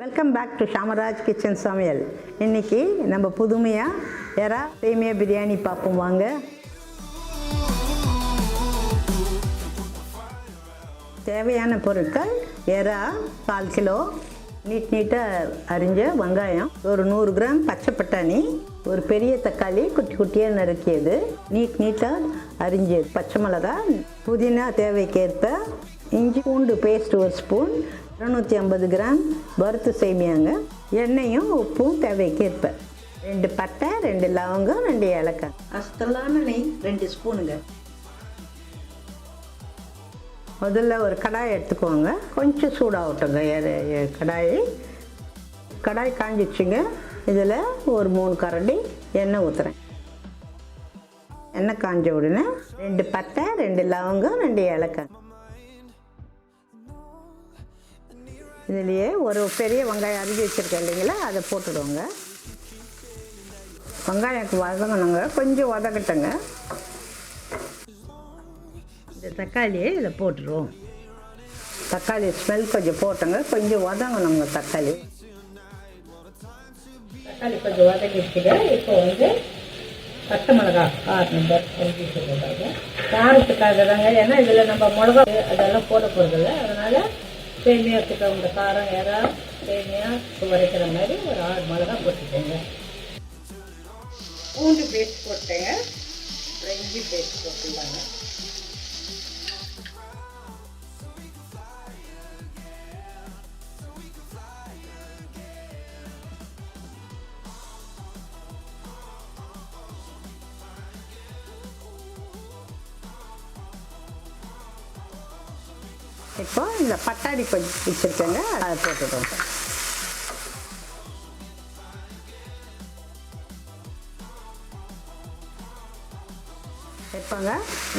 Welcome back to Shamaraj Kitchen Samayal. இன்னைக்கு நம்ம புதுமையா எறா சேமியா பிரியாணி பாப்போம் வாங்க. தேவையான பொருட்கள் எறா 1/4 கிலோ, நீட்டா அரிஞ்ச வெங்காயம், ஒரு 100 கிராம் பச்சை பட்டாணி, ஒரு பெரிய தக்காளி குட்டி குட்டியாக நறுக்கியது, நீட்டா அரிஞ்ச பச்சை மிளகாய், புதினா தேவைக்கேற்ப, இஞ்சி பூண்டு பேஸ்ட் 1 ஸ்பூன், 250 கிராம் வறுத்து சேமியாங்க, எண்ணெயும் உப்பும் தேவைக்கேற்ப, 2 பட்டை, 2 லவங்கம், 2 ஏலக்காய், அஸ்தலான நெய் 2 ஸ்பூனுங்க. முதல்ல ஒரு கடாய் எடுத்துக்கோங்க, கொஞ்சம் சூடாகட்டுங்க. கடாய் காஞ்சிச்சுங்க. இதில் ஒரு 3 கரண்டி எண்ணெய் ஊற்றுறேன். எண்ணெய் காஞ்ச உடனே 2 பட்டை, 2 லவங்கம், 2 ஏலக்காய், இதுலேயே ஒரு பெரிய வெங்காயம் அரிஞ்சு வச்சுருக்கேன் இல்லைங்களா, அதை போட்டுடுவோங்க. வெங்காயம் வதங்கணுங்க, கொஞ்சம் வதக்கட்டுங்க. இந்த தக்காளியை இதில் போட்டுருவோம். தக்காளி ஸ்மெல் கொஞ்சம் போட்டுங்க, கொஞ்சம் வதங்கணுங்க. தக்காளி கொஞ்சம் வதக்கிச்சுங்க. இப்போ பச்சை மிளகாய் காரத்துக்காக தாங்க, ஏன்னா இதில் நம்ம மிளகா அதெல்லாம் போட போகிறதில்ல, அதனால் சேமியாவுக்கு உங்கள் காரம் எறா சேமியா வரைக்கிற மாதிரி ஒரு 6 மிளகாய் போட்டுக்கோங்க. பூண்டு பேஸ்ட் போட்டேங்க, இஞ்சி பேஸ்ட் போட்டுருந்தாங்க. இப்போ இந்த பட்டாணி கொஞ்சம் வச்சுருக்கேங்க, அதை போட்டுடுவோம். இப்போங்க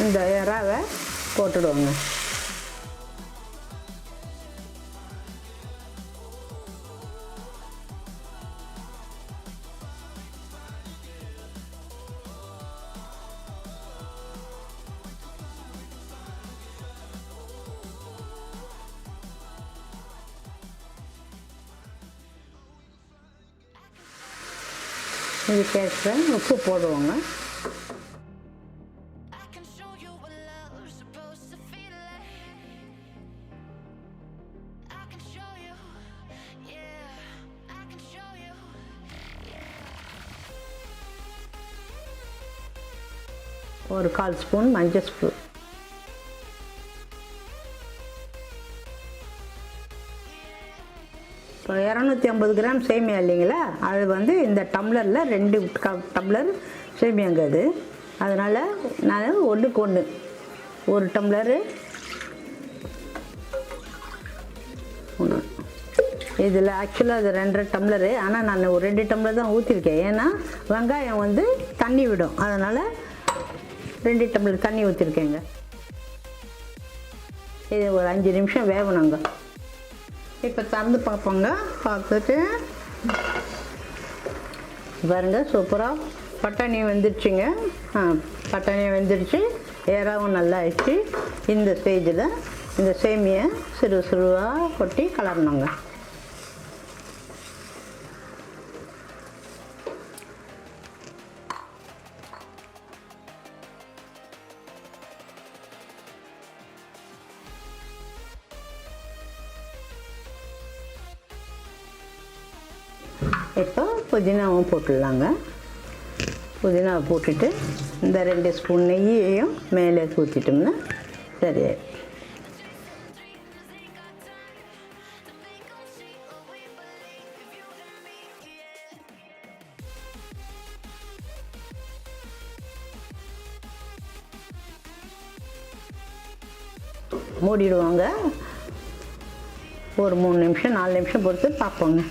இந்த எறாவை போட்டுடுவோங்க. இதுக்கேற்ற உப்பு போடுவோங்க. ஒரு 1/4 ஸ்பூன் மஞ்சள் ஸ்பூன், இப்போ 250 கிராம் சேமியா இல்லைங்களா, அது இந்த டம்ளரில் 2 டம்ளர் சேமியாங்க அது. அதனால் நான் 1க்கு 1 1 டம்ளரு இதில் ஆக்சுவலாக அது 2.5 டம்ளரு, ஆனால் நான் ஒரு 2 டம்ளர் தான் ஊற்றிருக்கேன். ஏன்னா வெங்காயம் தண்ணி விடும், அதனால் 2 டம்ளர் தண்ணி ஊற்றிருக்கேங்க. இது ஒரு 5 நிமிஷம் வேகணுங்க. இப்போ திறந்து பார்ப்போங்க. பார்த்துட்டு பாருங்க, சூப்பராக பட்டாணி வெந்துடுச்சுங்க. பட்டாணி வெந்துடுச்சு, ஏறாவும் நல்லா ஆயிடுச்சு. இந்த ஸ்டேஜில் இந்த சேமியை சிறுவாக கொட்டி கலரணுங்க. இப்போ புதினாவும் போட்டுடலாங்க. புதினாவை போட்டுட்டு இந்த 2 ஸ்பூன் நெய்யையும் மேலே ஊற்றிட்டோம்னா சரியா. மூடிடுவாங்க. ஒரு 3 நிமிஷம் 4 நிமிஷம் பொறுத்து பார்ப்போங்க.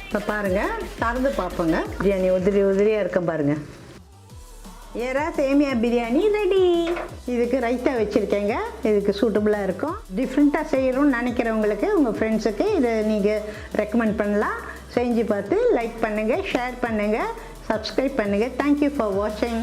இப்போ பாருங்கள், திறந்து பார்ப்போங்க. பிரியாணி உதிரியாக இருக்கும் பாருங்கள். எறா சேமியா பிரியாணி ரெடி. இதுக்கு ரைத்தா வச்சுருக்கேங்க. இதுக்கு சூட்டபுளாக இருக்கும். டிஃப்ரெண்ட்டாக செய்யணும்னு நினைக்கிறவங்களுக்கு உங்கள் ஃப்ரெண்ட்ஸுக்கு இதை நீங்கள் ரெக்கமெண்ட் பண்ணலாம். செஞ்சு பார்த்து லைக் பண்ணுங்கள், ஷேர் பண்ணுங்கள், சப்ஸ்கிரைப் பண்ணுங்கள். தேங்க்யூ ஃபார் வாட்சிங்.